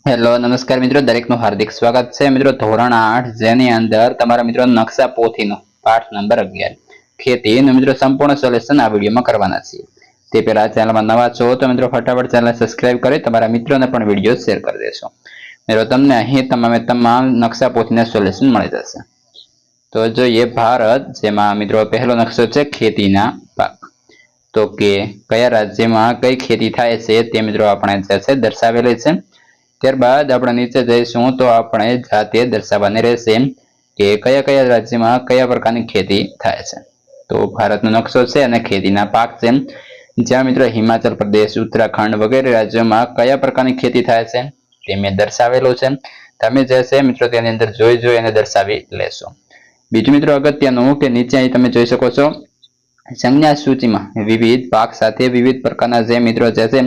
Hello નમસ્કાર મિત્રો, દરેકનું હાર્દિક સ્વાગત છે મિત્રો ધોરણ 8 જેની અંદર તમારા મિત્રો નકશા પોથીનો પાઠ નંબર 11 ખેતીનું મિત્રો સંપૂર્ણ સોલ્યુશન આ વિડીયોમાં કરવાના છે। તે પહેલા ચેનલમાં નવા છો તો મિત્રો ફટાફટ ચેનલ સબસ્ક્રાઇબ કરી તમારા મિત્રોને પણ વિડીયો શેર કરી દેશો। મિત્રો તમને અહીં તમામ નકશા પોથીના સોલ્યુશન મળી જશે। તો જોઈએ ભારત, જેમાં મિત્રો પહેલો નકશો છે ખેતીના પાક। તો કે કયા રાજ્યમાં કઈ ખેતી થાય છે તે મિત્રો આપણે જે છે દર્શાવેલી છે। ત્યારબાદ આપણે નીચે જઈશું તો આપણે જાતે દર્શાવવાની રહેશે કે કયા કયા રાજ્યમાં કયા પ્રકારની ખેતી થાય છે। તો ભારતનો નકશો છે અને ખેતીના પાક છે, જ્યાં મિત્રો હિમાચલ પ્રદેશ, ઉત્તરાખંડ વગેરે રાજ્યોમાં કયા પ્રકારની ખેતી થાય છે તે મેં દર્શાવેલું છે। તમે જે છે મિત્રો તેની અંદર જોઈ અને દર્શાવી લેશો। બીજું મિત્રો અગત્યનું કે નીચે અહીં તમે જોઈ શકો છો સંજ્ઞા સૂચિમાં વિવિધ પાક સાથે વિવિધ પ્રકારના જે મિત્રો જે છે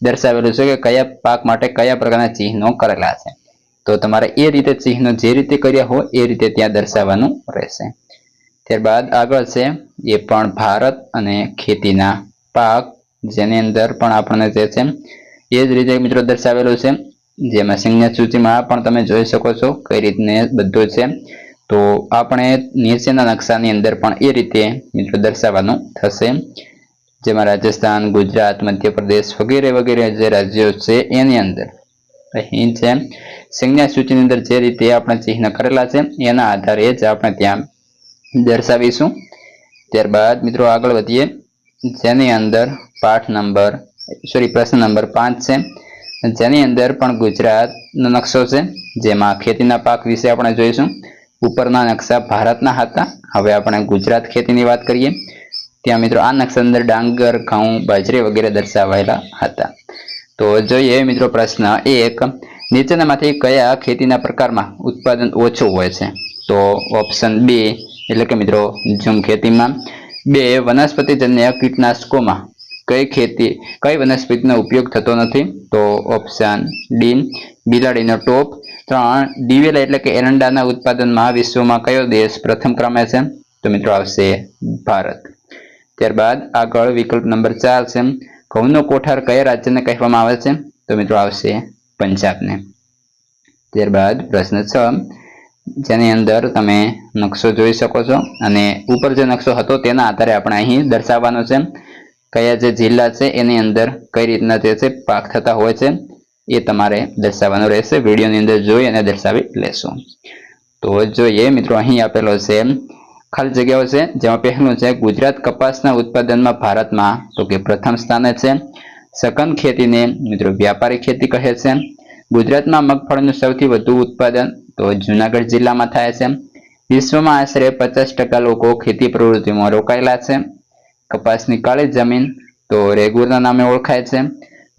દર્શાવેલું છે કે કયા પાક માટે કયા પ્રકારના ચિહ્નો કરેલા છે। તો તમારે એ રીતે ચિહ્નો જે રીતે કર્યા હોય એ રીતે ત્યાં દર્શાવવાનું રહેશે। ત્યારબાદ આગળ છે એ પણ ભારત અને ખેતીના પાક, જેની અંદર પણ આપણને જે છે એ જ રીતે મિત્રો દર્શાવેલું છે, જેમાં સંજ્ઞા સૂચિમાં પણ તમે જોઈ શકો છો કઈ રીતને બધું છે। તો આપણે નીચેના નકશાની અંદર પણ એ રીતે મિત્રો દર્શાવવાનું થશે, જેમાં રાજસ્થાન, ગુજરાત, મધ્યપ્રદેશ વગેરે વગેરે જે રાજ્યો છે એની અંદર અહીં છે સંજ્ઞા સૂચિની અંદર જે રીતે આપણે ચિહ્ન કરેલા છે એના આધારે જ આપણે ત્યાં દર્શાવીશું। ત્યારબાદ મિત્રો આગળ વધીએ, જેની અંદર પ્રશ્ન નંબર 5 છે, જેની અંદર પણ ગુજરાતનો નકશો છે, જેમાં ખેતીના પાક વિશે આપણે જોઈશું। ઉપરના નકશા ભારતના હતા, હવે આપણે ગુજરાત ખેતીની વાત કરીએ। ત્યાં મિત્રો આ નકશા અંદર ડાંગર, ઘઉં, બાજરી વગેરે દર્શાવાયેલા હતા। તો જોઈએ મિત્રો પ્રશ્ન 1, નીચેનામાંથી કયા ખેતીના પ્રકારમાં ઉત્પાદન ઓછું હોય છે? તો ઓપ્શન બી એટલે કે મિત્રો ઝૂમ ખેતીમાં। 2, વનસ્પતિજન્ય કીટનાશકોમાં કઈ વનસ્પતિનો ઉપયોગ થતો નથી? તો ઓપ્શન ડી બિલાડીનો ટોપ। 3, દિવેલા એટલે કે એરંડાના ઉત્પાદનમાં વિશ્વમાં કયો દેશ પ્રથમ ક્રમે છે? તો મિત્રો આવશે ભારત। ત્યારબાદ આગળ વિકલ્પ નંબર 4 છે, ઘઉંનો કોઠાર કયા રાજ્યને કહેવામાં આવે છે? તો મિત્રો આવશે પંજાબને। ત્યારબાદ પ્રશ્ન 6, જેની અંદર તમે નકશો જોઈ શકો છો અને ઉપર જે નકશો હતો તેના આધારે આપણે અહીં દર્શાવવાનો છે કયા જે જિલ્લા છે એની અંદર કઈ રીતના જે છે પાક થતા હોય છે એ તમારે દર્શાવવાનું રહેશે। વિડીયોની અંદર જોઈ અને દર્શાવી લેશો। તો જોઈએ મિત્રો અહીં આપેલો છે ખાલી જગ્યાઓ છે, જેમાં પહેલું છે ગુજરાત કપાસના ઉત્પાદનમાં ભારતમાં તો કે પ્રથમ સ્થાને છે। સઘન ખેતીને મિત્રો વ્યાપારી ખેતી કહે છે। ગુજરાતમાં મગફળીનું સૌથી વધુ ઉત્પાદન તો જુનાગઢ જિલ્લામાં થાય છે। વિશ્વમાં આશરે 50% લોકો ખેતી પ્રવૃત્તિમાં રોકાયેલા છે। કપાસની કાળી જમીન તો રેગુરના નામે ઓળખાય છે।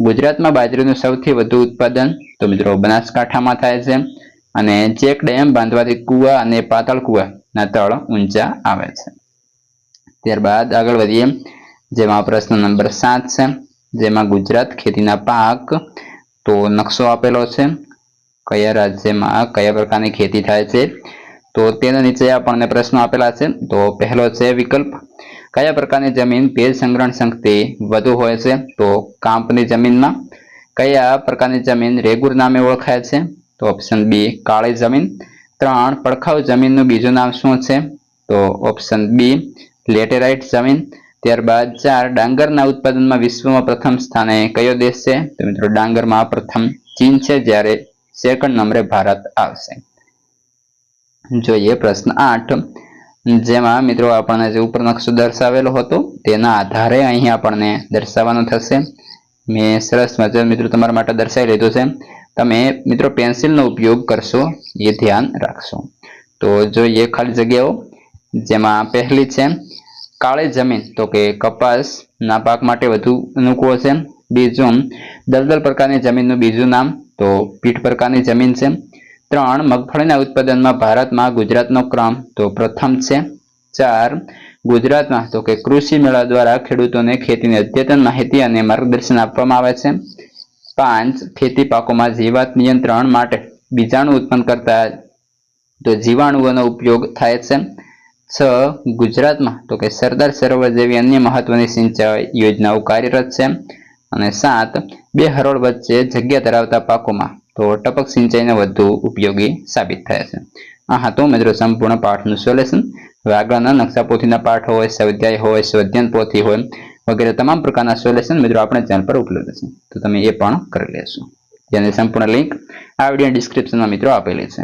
ગુજરાતમાં બાજરીનું સૌથી વધુ ઉત્પાદન તો મિત્રો બનાસકાંઠામાં થાય છે, અને ચેક ડેમ બાંધવાથી કુવા અને પાતળ કુવાના તળ ઊંચા આવે છે। ત્યારબાદ આગળ વધીએ, જેમાં પ્રશ્ન નંબર 7 છે, જેમાં ગુજરાત ખેતીના પાક તો નકશો આપેલો છે કયા રાજ્યમાં કયા પ્રકારની ખેતી થાય છે। તો તેના નીચે આપણને પ્રશ્નો આપેલા છે। તો પહેલો છે વિકલ્પ, કયા પ્રકારની જમીન ભેજ સંગ્રહણ શક્તિ વધુ હોય છે? તો કાંપની જમીનમાં। કયા પ્રકારની જમીન રેગુર નામે ઓળખાય છે? તો ઓપ્શન બી કાળી જમીન। 3, પડખાઉ જમીનનું બીજું નામ શું છે? તો ઓપ્શન બી લેટેરાઇટ જમીન। ત્યારબાદ 4, ડાંગરના ઉત્પાદનમાં વિશ્વમાં પ્રથમ સ્થાને કયો દેશ છે? તો મિત્રો ડાંગરમાં પ્રથમ ચીન છે, જ્યારે સેકન્ડ નંબરે ભારત આવશે। જોઈએ પ્રશ્ન 8, જેમાં મિત્રો આપણને જે ઉપર નકશો દર્શાવેલો હતો તેના આધારે અહીં આપણને દર્શાવવાનું થશે। મેં સરસ મજા મિત્રો તમારા માટે દર્શાવી લીધું છે, તમે મિત્રો પેન્સિલનો ઉપયોગ કરશો એ ધ્યાન રાખશો। તો જોઈએ ખાલી જગ્યાઓ, જેમાં પહેલી છે કાળી જમીન તો કે કપાસના પાક માટે વધુ અનુકૂળ છે। બીજું દલદલ પ્રકારની જમીનનું બીજું નામ તો પીઠ પ્રકારની જમીન છે। 3, મગફળીના ઉત્પાદનમાં ભારતમાં ગુજરાતનો ક્રમ તો પ્રથમ છે। 4, ગુજરાતમાં તો કે કૃષિ મેળા દ્વારા ખેડૂતોને ખેતીની અદ્યતન માહિતી અને માર્ગદર્શન આપવામાં આવે છે। 5, ખેતી પાકોમાં જીવાત નિયંત્રણ માટે બીજાણુ ઉત્પન્ન કરતા તો જીવાણુઓનો ઉપયોગ થાય છે। 6, ગુજરાતમાં તો કે સરદાર સરોવર જેવી અન્ય મહત્વની સિંચાઈ યોજનાઓ કાર્યરત છે। અને 7, બે હરોળ વચ્ચે જગ્યા ધરાવતા પાકોમાં તો ટપક સિંચાઈને વધુ ઉપયોગી સાબિત થાય છે. હા તો મિત્રો સંપૂર્ણ પાઠનું સોલ્યુશન. હવે આગળના નકશાપોથીના પાઠ હોય, સ્વાધ્યાય હોય, સ્વાધ્યાયન પોથી હોય વગેરે તમામ પ્રકારના સોલ્યુશન મિત્રો આપણે ચેનલ પર ઉપલબ્ધ છે, તો તમે એ પણ કરી લેશો. જેની સંપૂર્ણ લિંક આ વિડીયો ડિસ્ક્રિપ્શનમાં મિત્રો આપેલી છે.